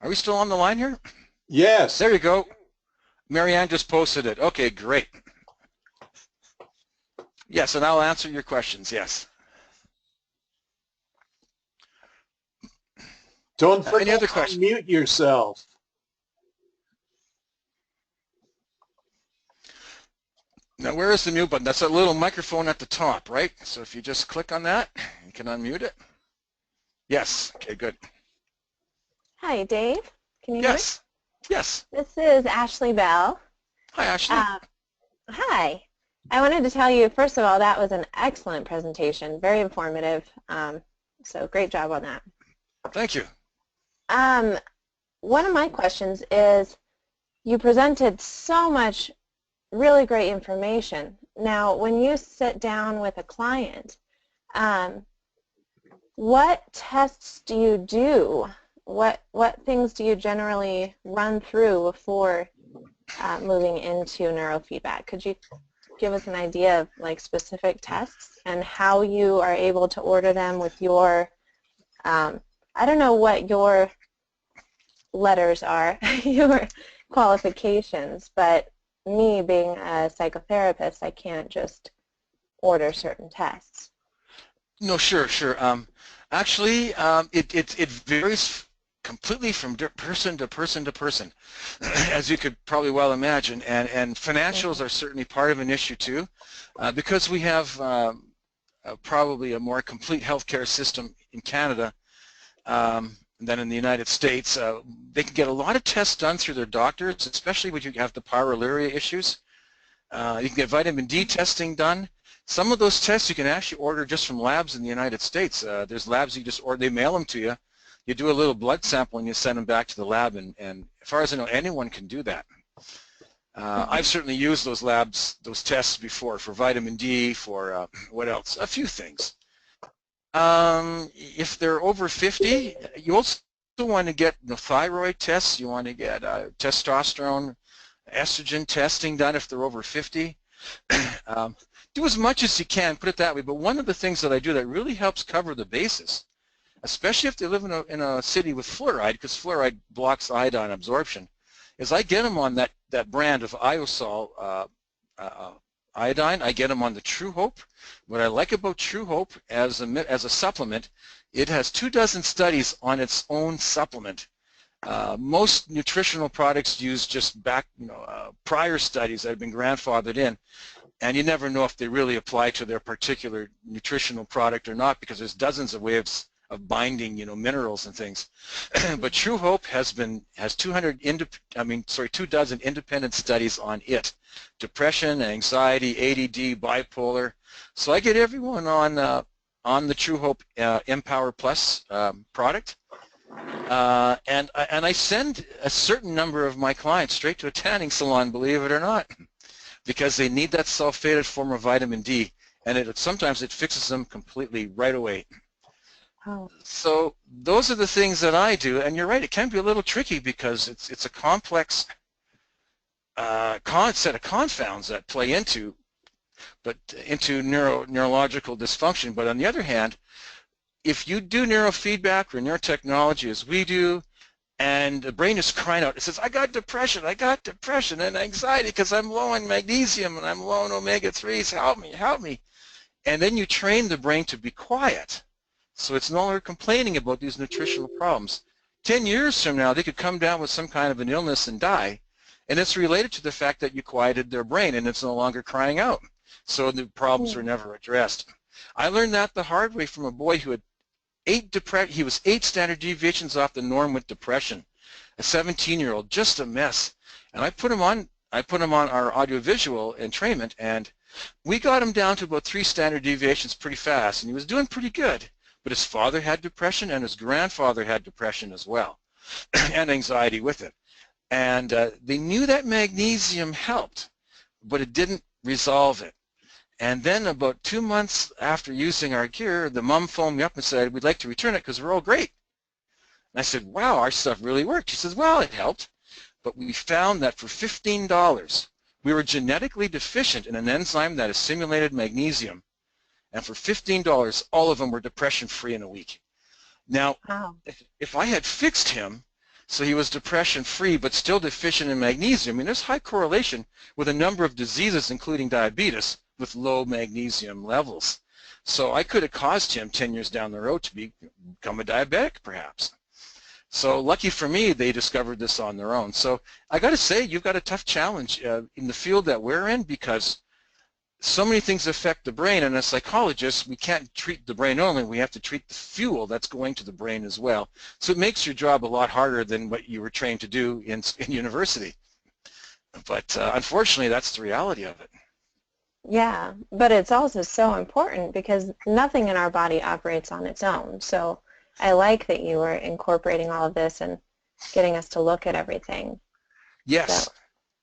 S1: Are we still on the line here?
S2: Yes.
S1: There you go. Marianne just posted it. Okay, great. Yes, and I'll answer your questions, yes.
S2: Don't forget
S1: Any other
S2: to
S1: questions?
S2: mute yourself.
S1: Now, where is the mute button? That's a little microphone at the top, right? So if you just click on that, you can unmute it. Yes. Okay, good.
S4: Hi, Dave. Can you hear me?
S1: Yes. Yes.
S4: This is Ashley Bell.
S1: Hi, Ashley.
S4: Hi. I wanted to tell you, first of all, that was an excellent presentation, very informative. So great job on that.
S1: Thank you.
S4: One of my questions is, you presented so much really great information. Now, when you sit down with a client, what tests do you do? What things do you generally run through before moving into neurofeedback? Could you give us an idea of like specific tests and how you are able to order them with your, I don't know what your letters are, your qualifications, but me being a psychotherapist, I can't just order certain tests.
S1: No, sure. Actually, it varies completely from person to person to person, as you could probably well imagine, and financials are certainly part of an issue too, because we have probably a more complete healthcare system in Canada than in the United States. They can get a lot of tests done through their doctors, especially when you have the pyroluria issues. You can get vitamin D testing done. Some of those tests you can actually order just from labs in the United States. There's labs you just order, they mail them to you. You do a little blood sample and you send them back to the lab, and as far as I know, anyone can do that. I've certainly used those labs, those tests before for vitamin D, for what else? A few things. If they're over 50, you also want to get the thyroid tests. You want to get testosterone, estrogen testing done if they're over 50. Do as much as you can, put it that way. But one of the things that I do that really helps cover the basis, especially if they live in a city with fluoride, because fluoride blocks iodine absorption, is I get them on that brand of Iosol iodine. I get them on the True Hope. What I like about True Hope as a supplement, it has 24 studies on its own supplement. Most nutritional products use just prior studies that have been grandfathered in, and you never know if they really apply to their particular nutritional product or not, because there's dozens of ways of binding, minerals and things. But True Hope has 24 independent studies on it: depression, anxiety, ADD, bipolar. So I get everyone on the True Hope Empower Plus product, and I send a certain number of my clients straight to a tanning salon, believe it or not, because they need that sulfated form of vitamin D, and sometimes it fixes them completely right away.
S4: Oh.
S1: So those are the things that I do, and you're right, it can be a little tricky because it's a complex set of confounds that play into neurological dysfunction. But on the other hand, if you do neurofeedback or neurotechnology as we do, and the brain is crying out, it says, I got depression and anxiety because I'm low in magnesium and I'm low in omega-3s, help me. And then you train the brain to be quiet, so it's no longer complaining about these nutritional problems. 10 years from now, they could come down with some kind of an illness and die, and it's related to the fact that you quieted their brain and it's no longer crying out. So the problems were never addressed. I learned that the hard way from a boy who had he was 8 standard deviations off the norm with depression. A 17-year-old, just a mess. And I put him on our audiovisual entrainment, and we got him down to about 3 standard deviations pretty fast, and he was doing pretty good. But his father had depression, and his grandfather had depression as well, and anxiety with it. And they knew that magnesium helped, but it didn't resolve it. And then about 2 months after using our gear, the mom phoned me up and said, we'd like to return it because we're all great. And I said, wow, our stuff really worked. She says, well, it helped, but we found that for $15, we were genetically deficient in an enzyme that assimilated magnesium. And for $15, all of them were depression-free in a week. Now,
S4: Wow.
S1: if I had fixed him so he was depression-free but still deficient in magnesium, I mean, there's high correlation with a number of diseases, including diabetes, with low magnesium levels. So I could have caused him 10 years down the road to become a diabetic, perhaps. So lucky for me, they discovered this on their own. So I got to say, you've got a tough challenge in the field that we're in, because so many things affect the brain, and as psychologists, we can't treat the brain only, we have to treat the fuel that's going to the brain as well. So it makes your job a lot harder than what you were trained to do in university. But unfortunately, that's the reality of it.
S4: Yeah, but it's also so important because nothing in our body operates on its own. So I like that you were incorporating all of this and getting us to look at everything.
S1: Yes.
S4: So,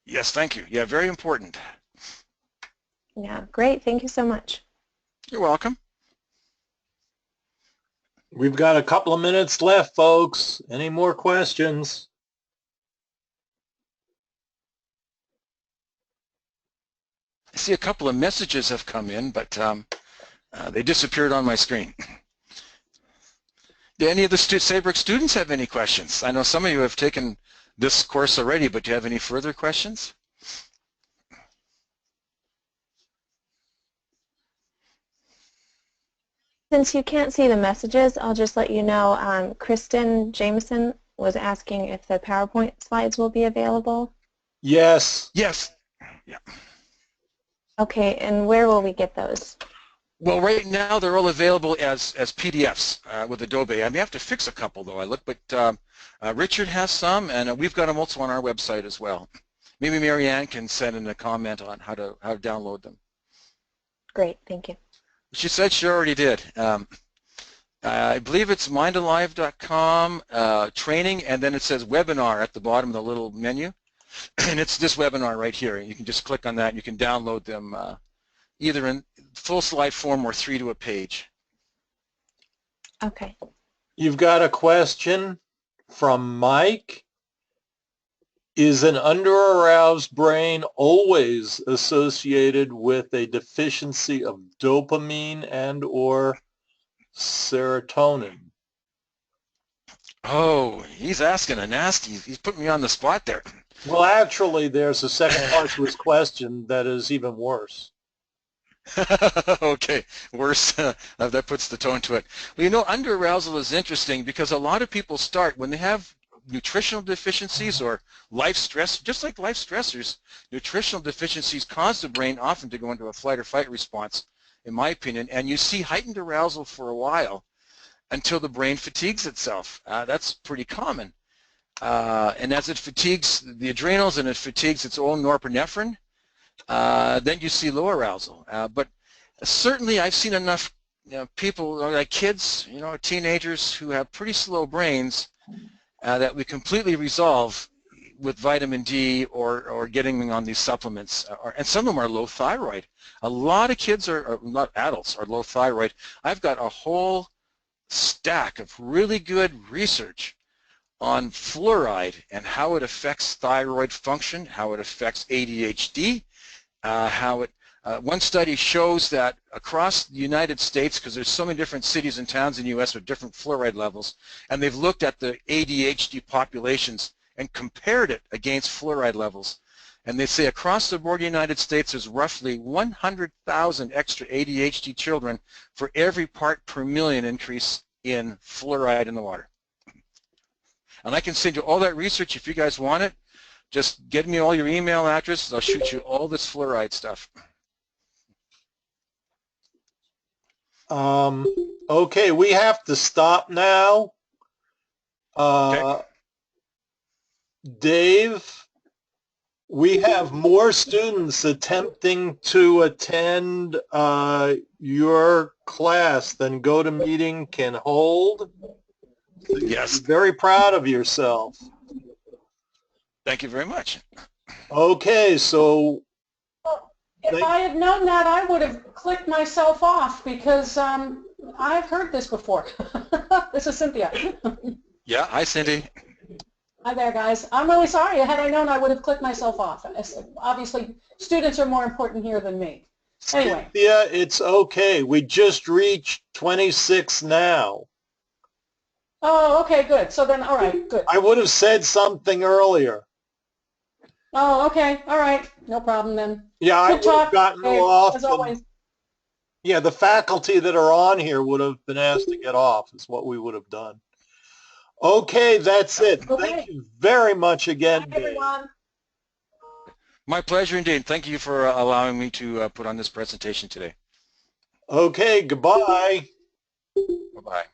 S1: Yes, thank you. Yeah, very important.
S4: yeah, great. Thank you so much.
S1: You're welcome.
S2: We've got a couple of minutes left, folks. Any more questions?
S1: I see a couple of messages have come in, but they disappeared on my screen. Do any of the Saybrook students have any questions? I know some of you have taken this course already, but do you have any further questions?
S4: Since you can't see the messages, I'll just let you know Kristen Jameson was asking if the PowerPoint slides will be available.
S2: Yes.
S1: Yes. Yeah.
S4: Okay, and where will we get those?
S1: Well, right now they're all available as PDFs with Adobe. I may have to fix a couple though. I look, but Richard has some, and we've got them also on our website as well. Maybe Marianne can send in a comment on how to download them.
S4: Great, thank you.
S1: She said she already did. I believe it's mindalive.com training, and then it says webinar at the bottom of the little menu, and it's this webinar right here. You can just click on that and you can download them either in full slide form or 3 to a page.
S4: Okay.
S2: You've got a question from Mike. Is an under-aroused brain always associated with a deficiency of dopamine and or serotonin?
S1: Oh, he's asking a nasty. He's putting me on the spot there.
S2: Well, actually, there's a second part to his question that is even worse.
S1: Okay, worse. That puts the tone to it. Well, you know, under-arousal is interesting because a lot of people start when they have nutritional deficiencies or life stress, just like life stressors, nutritional deficiencies cause the brain often to go into a flight or fight response, in my opinion, and you see heightened arousal for a while until the brain fatigues itself. That's pretty common. And as it fatigues the adrenals and it fatigues its own norepinephrine, then you see low arousal. But certainly I've seen enough people, like kids, teenagers who have pretty slow brains that we completely resolve with vitamin D or getting them on these supplements. And some of them are low thyroid. A lot of kids are not adults, are low thyroid. I've got a whole stack of really good research on fluoride and how it affects thyroid function, how it affects ADHD, one study shows that across the United States, because there's so many different cities and towns in the U.S. with different fluoride levels, and they've looked at the ADHD populations and compared it against fluoride levels. And they say across the board in the United States there's roughly 100,000 extra ADHD children for every part per million increase in fluoride in the water. And I can send you all that research if you guys want it. Just get me all your email addresses. I'll shoot you all this fluoride stuff.
S2: Okay, we have to stop now. Dave, we have more students attempting to attend your class than GoToMeeting can hold. So
S1: Yes.
S2: you're very proud of yourself.
S1: Thank you very much.
S2: Okay, so
S5: If I had known that, I would have clicked myself off because I've heard this before. This is Cynthia.
S1: Yeah, hi, Cindy.
S5: Hi there, guys. I'm really sorry. Had I known, I would have clicked myself off. Obviously, students are more important here than me. Anyway.
S2: Cynthia, it's okay. We just reached 26 now.
S5: Oh, okay, good. So then, all right, good.
S2: I would have said something earlier.
S5: Oh, okay, all right. No problem then.
S2: Yeah, I would have gotten
S5: Dave,
S2: off.
S5: as always.
S2: Yeah, the faculty that are on here would have been asked to get off is what we would have done. Okay, that's it.
S5: Okay.
S2: Thank you very much again,
S5: Bye, everyone.
S1: My pleasure indeed. Thank you for allowing me to put on this presentation today.
S2: Okay, goodbye.
S1: Bye-bye.